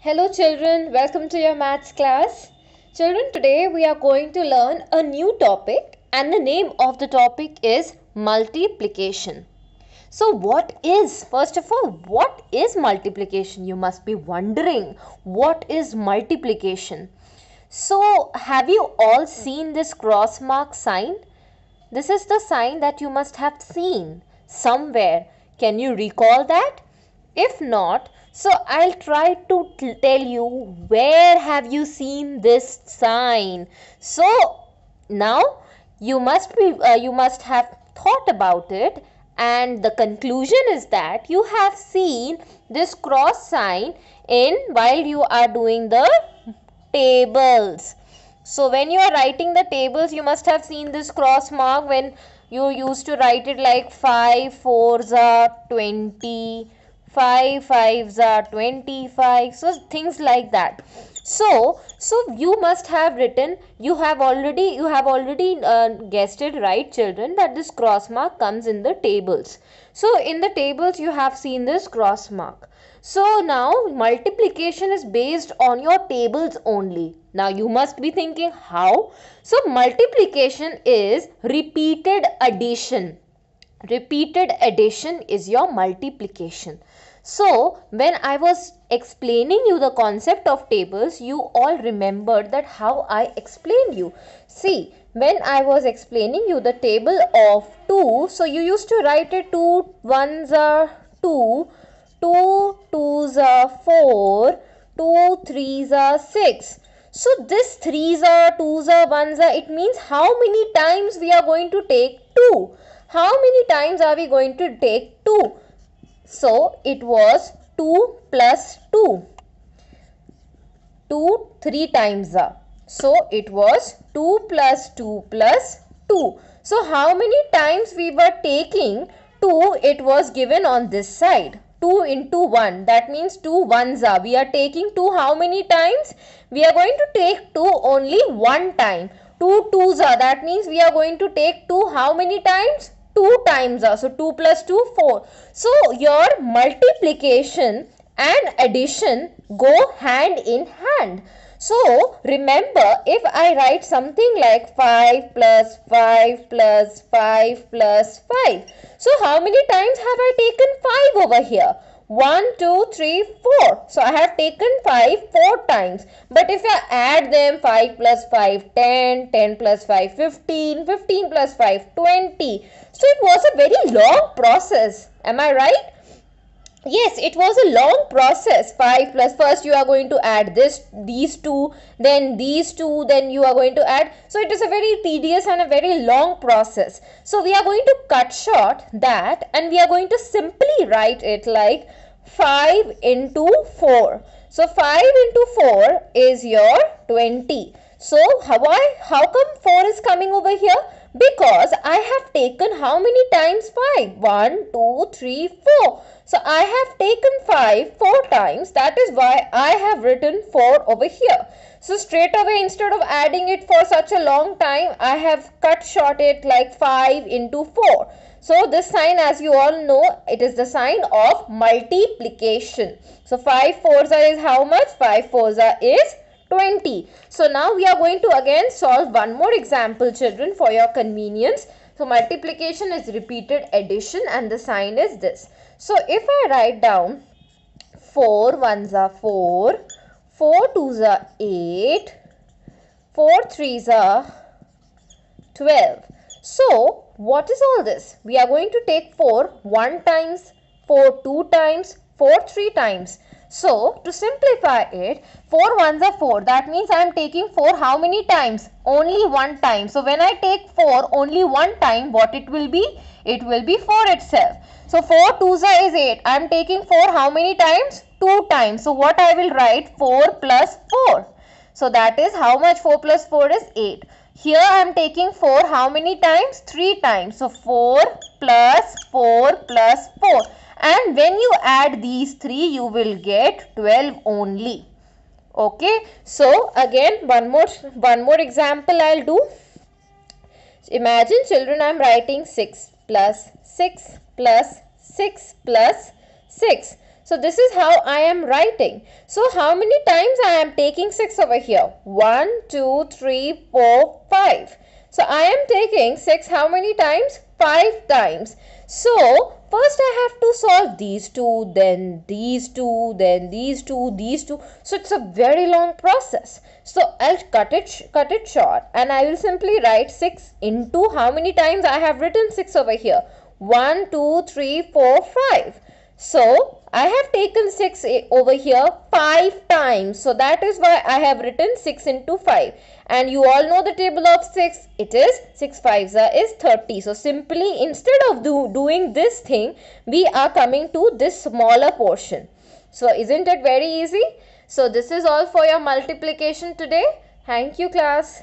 Hello children, welcome to your maths class. Children, today we are going to learn a new topic and the name of the topic is multiplication. So first of all, what is multiplication? You must be wondering, what is multiplication? So have you all seen this cross mark sign? This is the sign that you must have seen somewhere. Can you recall that? If not, so I'll try to tell you where have you seen this sign. So now you must have thought about it, and the conclusion is that you have seen this cross sign while you are doing the tables. So when you are writing the tables, you must have seen this cross mark when you used to write it like 5 4s are 20, 5 5s are 25. So things like that. So you must have written, you have already guessed it right, children, that this cross mark comes in the tables. So in the tables you have seen this cross mark. So now multiplication is based on your tables only. Now you must be thinking how? So multiplication is repeated addition. Repeated addition is your multiplication. So when I was explaining you the concept of tables, you all remembered that how I explained you. See, when I was explaining you the table of 2, so you used to write it 2 1s are 2, 2 2s are 4, 2 3s are 6. So this 3s are, 2s are, 1s are, it means how many times we are going to take 2. How many times are we going to take 2? So it was 2 plus 2. 2 3 times are. So it was 2 plus 2 plus 2. So how many times we were taking 2, it was given on this side. 2 into 1, that means 2 1s are. We are taking 2 how many times? We are going to take 2 only one time. 2 2s are, that means we are going to take 2 how many times? 2 times are. So 2 plus 2 4. So your multiplication and addition go hand in hand. So remember, if I write something like 5 plus 5 plus 5 plus 5. So how many times have I taken 5 over here? 1, 2, 3, 4. So I have taken 5 4 times. But if I add them, 5 plus 5 10, 10 plus 5 15, 15 plus 5 20. So it was a very long process. Am I right? Yes, it was a long process. 5 plus, first you are going to add these two, then these two, then you are going to add. So it is a very tedious and a very long process. So we are going to cut short that and we are going to simply write it like 5 into 4. So 5 into 4 is your 20. So how come 4 is coming over here? Because I have taken how many times 5? 1, 2, 3, 4. So I have taken 5 4 times. That is why I have written 4 over here. So straight away, instead of adding it for such a long time, I have cut short it like 5 into 4. So this sign, as you all know, it is the sign of multiplication. So 5 4s is how much? 5 4s is 20. So now we are going to again solve one more example, children, for your convenience. So multiplication is repeated addition and the sign is this. So if I write down 4 1s are 4, 4 2s are 8, 4 3s are 12. So what is all this? We are going to take 4 1 times, 4 2 times, 4 3 times. So to simplify it, 4 1s are 4. That means I am taking 4 how many times? Only one time. So when I take 4 only one time, what it will be? It will be 4 itself. So 4 2s is 8. I am taking 4 how many times? 2 times. So what I will write? 4 plus 4. So that is how much? 4 plus 4 is 8. Here I am taking 4 how many times? 3 times. So 4 plus 4 plus 4. And when you add these 3, you will get 12 only. Okay. So again, one more example I'll do. Imagine, children, I am writing 6 plus 6 plus 6 plus 6. So this is how I am writing. So how many times I am taking 6 over here? 1, 2, 3, 4, 5. So I am taking 6 how many times? 5 times. So first I have to solve these two, then these two, then these two, these two. So it's a very long process. So I'll cut it short, and I will simply write 6 into how many times I have written 6 over here? 1, 2, 3, 4, 5. So I have taken 6 over here 5 times. So that is why I have written 6 into 5. And you all know the table of 6. It is 6 5s is 30. So simply instead of doing this thing, we are coming to this smaller portion. So isn't it very easy? So this is all for your multiplication today. Thank you, class.